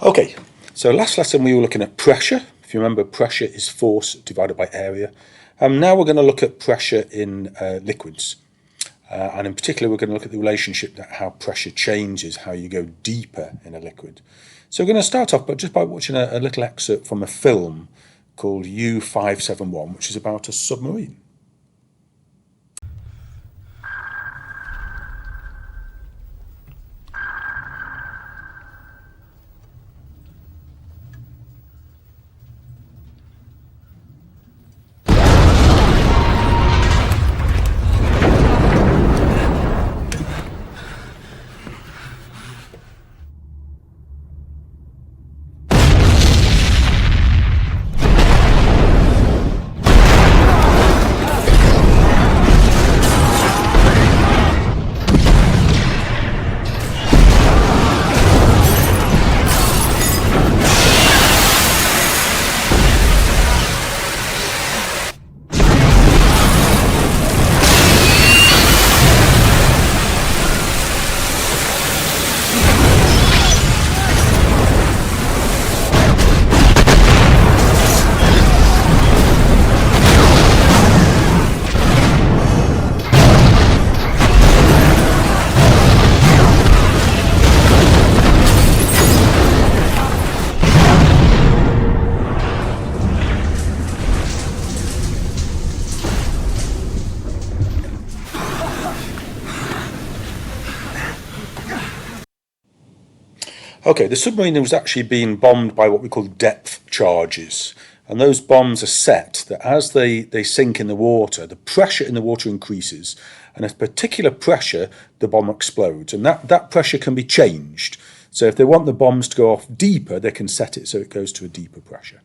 Okay, so last lesson we were looking at pressure. If you remember, pressure is force divided by area. Now we're going to look at pressure in liquids. And in particular, we're going to look at the relationship that how pressure changes, how you go deeper in a liquid. So we're going to start off just by watching a little excerpt from a film called U571, which is about a submarine. Okay, the submarine was actually being bombed by what we call depth charges. And those bombs are set that as they sink in the water, the pressure in the water increases. And at a particular pressure, the bomb explodes. And that pressure can be changed. So if they want the bombs to go off deeper, they can set it so it goes to a deeper pressure.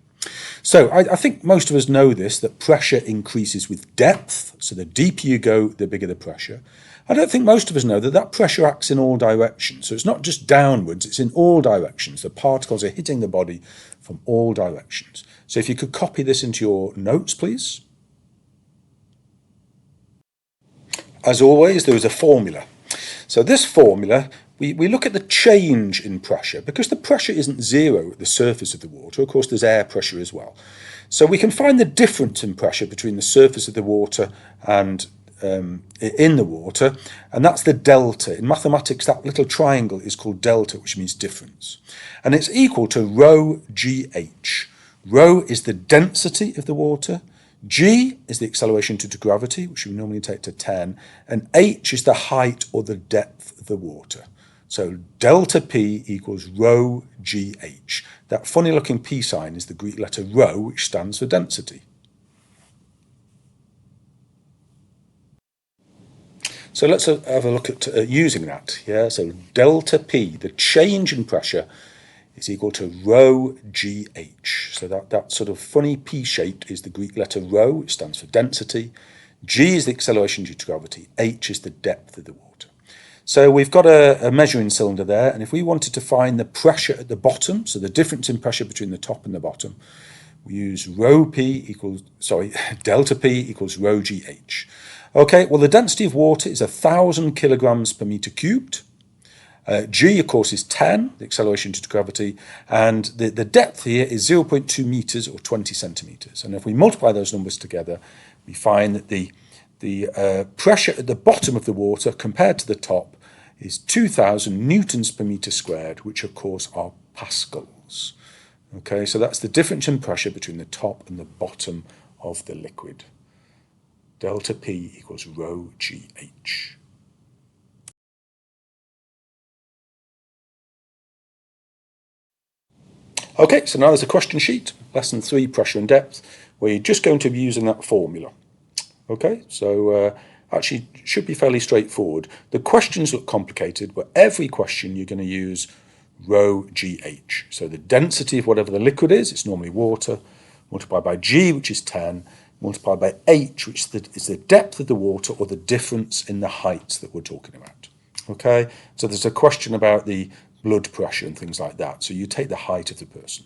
So I think most of us know this, that pressure increases with depth. So the deeper you go, the bigger the pressure. I don't think most of us know that pressure acts in all directions. So it's not just downwards, it's in all directions. The particles are hitting the body from all directions. So if you could copy this into your notes, please. As always, there is a formula. So this formula, we look at the change in pressure. Because the pressure isn't zero at the surface of the water, of course there's air pressure as well. So we can find the difference in pressure between the surface of the water and in the water, and that's the delta. In mathematics, that little triangle is called delta, which means difference. And it's equal to rho GH. Rho is the density of the water, G is the acceleration due to gravity, which we normally take to 10, and H is the height or the depth of the water. So delta P equals rho GH. That funny looking P sign is the Greek letter rho, which stands for density. So let's have a look at using that. Yeah, so delta P, the change in pressure, is equal to rho GH. So that sort of funny P shape is the Greek letter rho, which stands for density. G is the acceleration due to gravity. H is the depth of the water. So we've got a measuring cylinder there, and if we wanted to find the pressure at the bottom, so the difference in pressure between the top and the bottom, we use delta P equals rho GH. Okay, well, the density of water is 1,000 kilograms per meter cubed. G, of course, is 10, the acceleration due to gravity, and the depth here is 0.2 meters or 20 centimeters. And if we multiply those numbers together, we find that the pressure at the bottom of the water compared to the top is 2,000 newtons per meter squared, which of course are pascals. Okay, so that's the difference in pressure between the top and the bottom of the liquid. Delta P equals rho GH. Okay, so now there's a question sheet, lesson 3, pressure and depth, where you're just going to be using that formula. Okay, so actually it should be fairly straightforward. The questions look complicated, but every question you're going to use rho GH. So the density of whatever the liquid is, it's normally water, multiplied by G, which is 10, multiplied by H, which is the depth of the water or the difference in the heights that we're talking about. Okay, so there's a question about the blood pressure and things like that. So you take the height of the person.